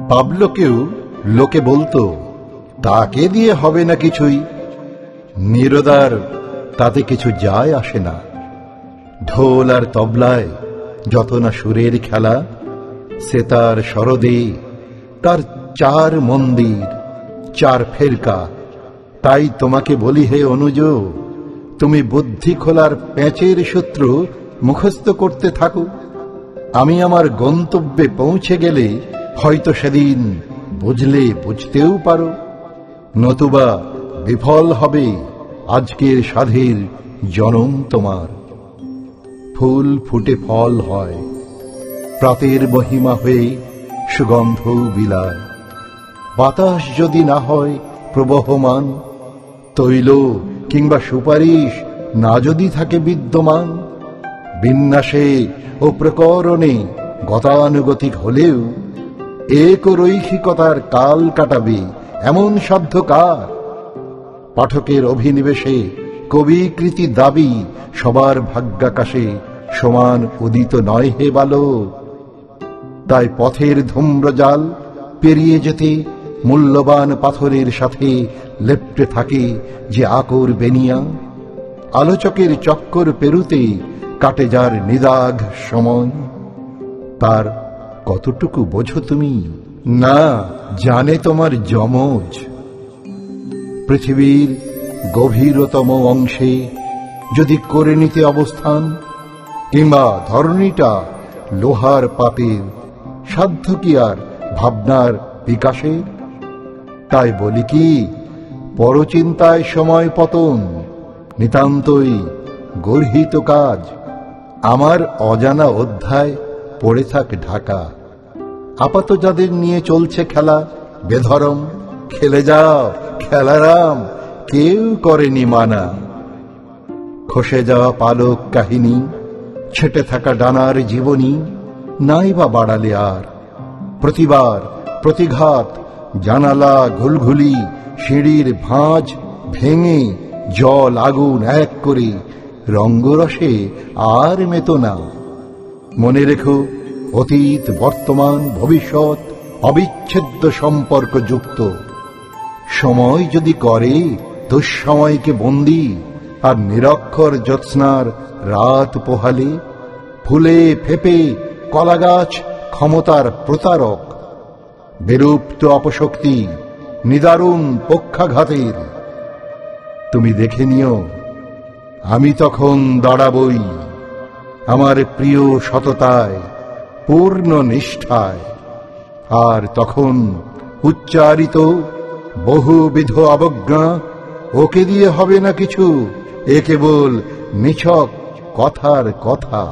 পাবলোকেও লোকে বলতো, তাকে দিয়ে হবে না কিছুই। নীরদার তাতে কিছু যায় আসে না। ঢোল আর তবলায় যত না সুরের খেলা, সেতার সরদে তার 4 মন্দির 4 ফেরকা। তাই তোমাকে বলি হে অনুজ, তুমি বুদ্ধি খোলার প্যাঁচের সূত্র মুখস্থ করতে থাকো। আমি আমার গন্তব্যে পৌঁছে গেলে হয়তো সেদিন বুঝলে বুঝতেও পারো, নতুবা বিফল হবে আজকের সাধের জনম তোমার। ফুল ফুটে ফল হয়, প্রাতের মহিমা হয়ে সুগন্ধ বিলায়। বাতাস যদি না হয় প্রবহমান, তৈল কিংবা সুপারিশ না যদি থাকে বিদ্যমান, বিন্যাসে ও প্রকরণে গতানুগতিক হলেও এক রৈখিকতার কাল কাটাবে এমন সাধ্য কার? পাঠকের অভিনিবেশে কবিকৃতি দাবি সবার ভাগ্যাকাশে সমান উদিত নয় হে বালক। তাই পথের ধূম্রজাল পেরিয়ে যেতে মূল্যবান পাথরের সাথে লেপ্টে থাকে যে আকর বেনিয়া, আলোচকের চক্কর পেরুতে কাটে যার নিদাঘ সময়, তার কতটুকু বোঝো তুমি? না জানে তোমার যমজ। পৃথিবীর গভীরতম অংশে যদি করে নিতে অবস্থান, কিংবা ধরণীটা লোহার পাপের, সাধ্য কি আর ভাবনার বিকাশের? তাই বলি কি, পরচিন্তায় সময় পতন নিতান্তই গর্হিত কাজ। আমার অজানা অধ্যায় পড়ে থাক ঢাকা। আপাত যাদের নিয়ে চলছে খেলা বেধরম, খেলে যাও খেলারাম, কেউ করেনি মানা। খসে যাওয়া পালক কাহিনী, ছেটে থাকা ডানার জীবনী নাই বা বাড়ালে আর। প্রতিবার প্রতিঘাত, জানালা ঘুলঘুলি, সিঁড়ির ভাঁজ ভেঙে জল আগুন এক করে রঙ্গরসে আর মেতো না। মনে রেখো, অতীত বর্তমান ভবিষ্যৎ অবিচ্ছেদ্য সম্পর্ক যুক্ত। সময় যদি করে দুঃসময়কে বন্দী, আর নিরক্ষর জ্যোৎস্নার রাত পোহালে ফুলে ফেপে কলাগাছ ক্ষমতার প্রতারক। বিরুপ্ত অপশক্তি নিদারুণ পক্ষাঘাতের। তুমি দেখে নিও, আমি তখন দাঁড়াবই আমার প্রিয় সততায়, পূর্ণ নিষ্ঠায়। আর তখন উচ্চারিত বহুবিধ অবজ্ঞা ওকে দিয়ে হবে না কিছু, এ কেবল নিছক কথার কথা।